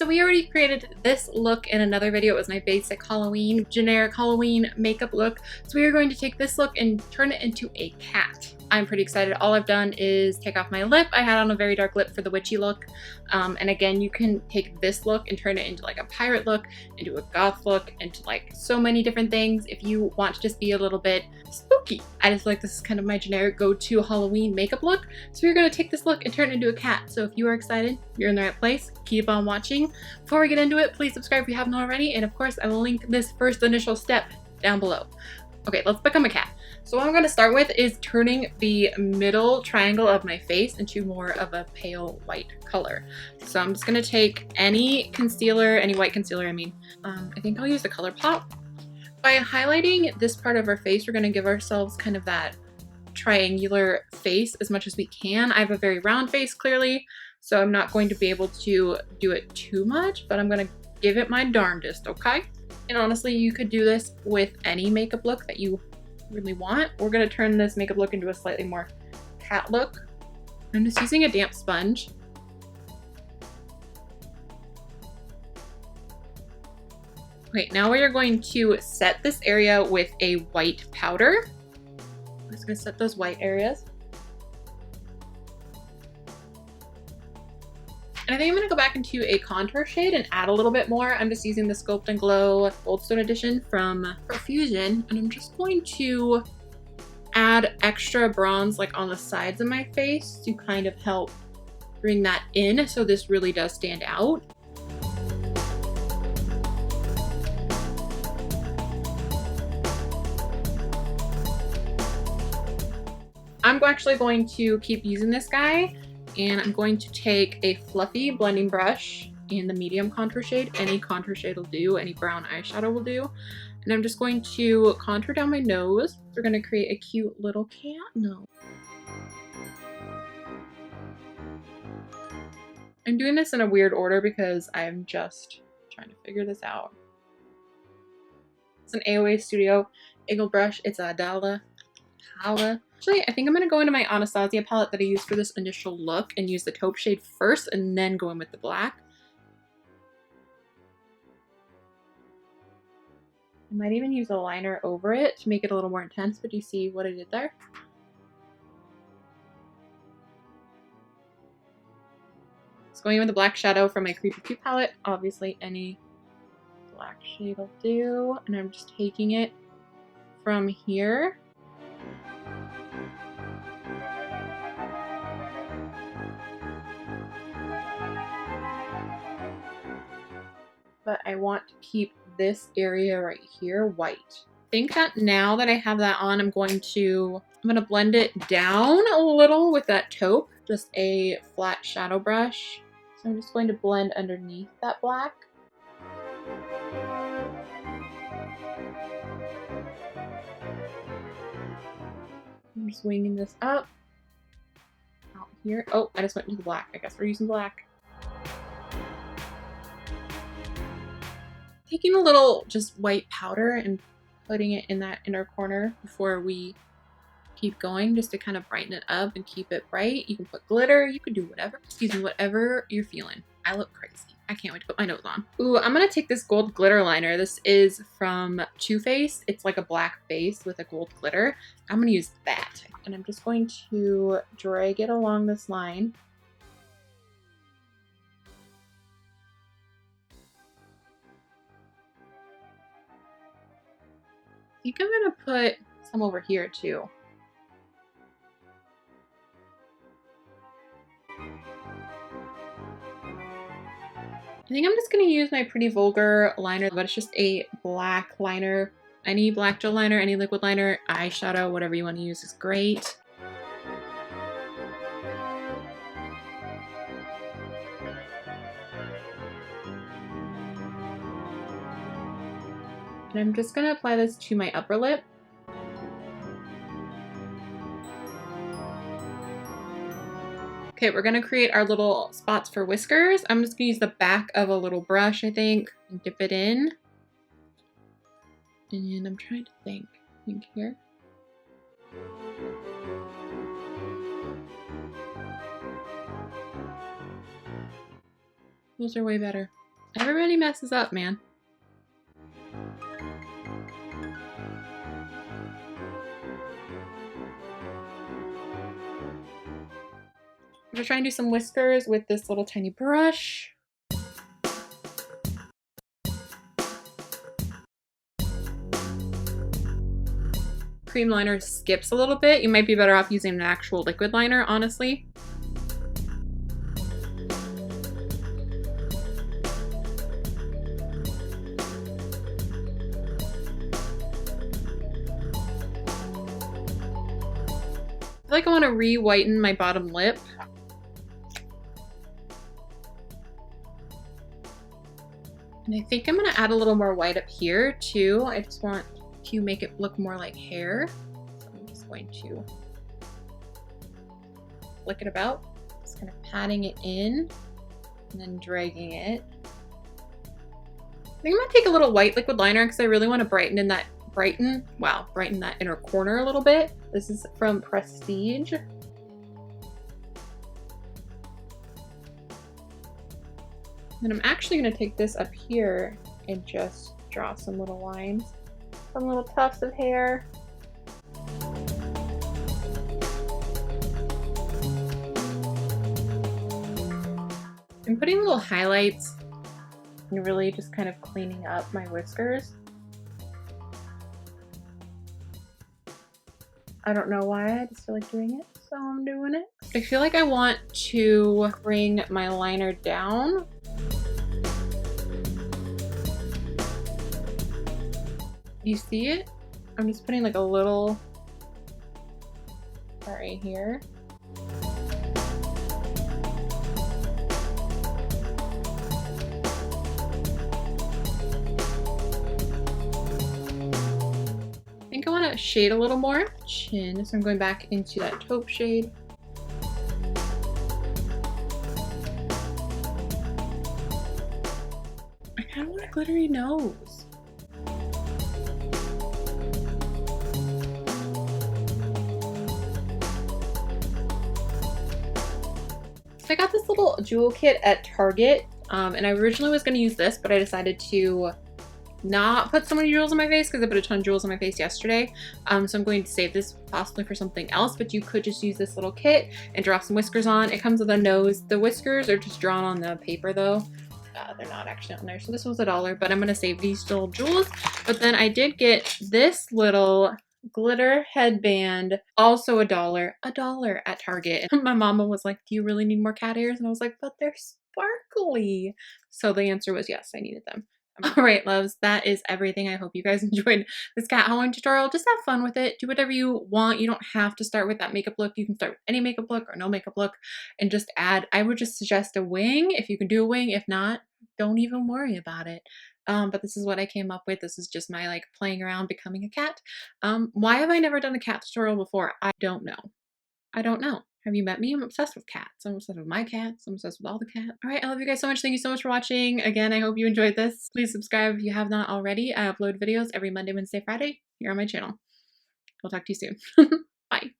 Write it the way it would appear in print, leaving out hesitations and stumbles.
So we already created this look in another video. It was my basic Halloween, generic Halloween makeup look. So we are going to take this look and turn it into a cat. I'm pretty excited. All I've done is take off my lip. I had on a very dark lip for the witchy look. And again, you can take this look and turn it into like a pirate look, into a goth look, into like so many different things if you want to just be a little bit spooky. I just feel like this is kind of my generic go-to Halloween makeup look. So we're going to take this look and turn it into a cat. So if you are excited, you're in the right place. Keep on watching. Before we get into it, please subscribe if you haven't already. And of course, I will link this first initial step down below. Okay, let's become a cat. So what I'm going to start with is turning the middle triangle of my face into more of a pale white color. So I'm just going to take any concealer, any white concealer, I think I'll use the Colourpop. By highlighting this part of our face, we're going to give ourselves kind of that triangular face as much as we can. I have a very round face, clearly, so I'm not going to be able to do it too much, but I'm going to give it my darndest, okay? And honestly, you could do this with any makeup look that you really want. We're going to turn this makeup look into a slightly more cat look. I'm just using a damp sponge. Okay, now we are going to set this area with a white powder. I'm just going to set those white areas. And I think I'm going to go back into a contour shade and add a little bit more. I'm just using the Sculpt and Glow Goldstone edition from Profusion. And I'm just going to add extra bronze like on the sides of my face to kind of help bring that in so this really does stand out. I'm actually going to keep using this guy. And I'm going to take a fluffy blending brush in the medium contour shade. Any contour shade will do, any brown eyeshadow will do. And I'm just going to contour down my nose. We're going to create a cute little cat nose. I'm doing this in a weird order because I'm just trying to figure this out. It's an AOA Studio Eagle brush. It's a Dala. Actually, I think I'm going to go into my Anastasia palette that I used for this initial look and use the taupe shade first and then go in with the black. I might even use a liner over it to make it a little more intense, but do you see what I did there? It's going in with the black shadow from my Creepy Cute palette. Obviously, any black shade will do. And I'm just taking it from here. But I want to keep this area right here white. I think that now that I have that on, I'm going to blend it down a little with that taupe, just a flat shadow brush. So I'm just going to blend underneath that black. I'm just winging this up out here. Oh, I just went into the black. I guess we're using black. Taking a little just white powder and putting it in that inner corner before we keep going, just to kind of brighten it up and keep it bright. You can put glitter, you can do whatever, whatever you're feeling. I look crazy. I can't wait to put my nose on. Ooh, I'm gonna take this gold glitter liner. This is from Too Faced. It's like a black base with a gold glitter. I'm gonna use that. And I'm just going to drag it along this line. I think I'm gonna put some over here too. I think I'm just gonna use my Pretty Vulgar liner, but it's just a black liner. Any black gel liner, any liquid liner, eyeshadow, whatever you want to use is great. And I'm just gonna apply this to my upper lip. Okay, we're gonna create our little spots for whiskers. I'm just gonna use the back of a little brush, I think, and dip it in. And I'm trying to think here. Those are way better. Everybody messes up, man. I'm gonna try and do some whiskers with this little tiny brush. Cream liner skips a little bit. You might be better off using an actual liquid liner, honestly. I feel like I want to re-whiten my bottom lip. And I think I'm going to add a little more white up here too. I just want to make it look more like hair. So I'm just going to flick it about, just kind of patting it in and then dragging it. I think I'm going to take a little white liquid liner because I really want to brighten that inner corner a little bit. This is from Prestige. And I'm actually going to take this up here and just draw some little lines, some little tufts of hair. I'm putting little highlights and really just kind of cleaning up my whiskers. I don't know why, I just feel like doing it, so I'm doing it. I feel like I want to bring my liner down. You see it? I'm just putting like a little right here. I think I want to shade a little more chin, so I'm going back into that taupe shade. I kind of want a glittery nose. So I got this little jewel kit at Target, and I originally was going to use this, but I decided to not put so many jewels on my face because I put a ton of jewels on my face yesterday. So I'm going to save this possibly for something else, but you could just use this little kit and drop some whiskers on. It comes with a nose. The whiskers are just drawn on the paper though. They're not actually on there. So this was $1, but I'm going to save these little jewels. But then I did get this little glitter headband, also $1 at Target. And my mama was like, do you really need more cat ears? And I was like, but they're sparkly. So the answer was yes, I needed them. All right, loves, that is everything. I hope you guys enjoyed this cat Halloween tutorial. Just have fun with it. Do whatever you want. You don't have to start with that makeup look. You can start with any makeup look or no makeup look and just add. I would just suggest a wing if you can do a wing. If not, don't even worry about it. But this is what I came up with. This is just my like playing around becoming a cat. Why have I never done a cat tutorial before? I don't know. I don't know. Have you met me? I'm obsessed with cats. I'm obsessed with my cats. I'm obsessed with all the cats. All right, I love you guys so much. Thank you so much for watching. Again, I hope you enjoyed this. Please subscribe if you have not already. I upload videos every Monday, Wednesday, Friday here on my channel. I'll talk to you soon. Bye.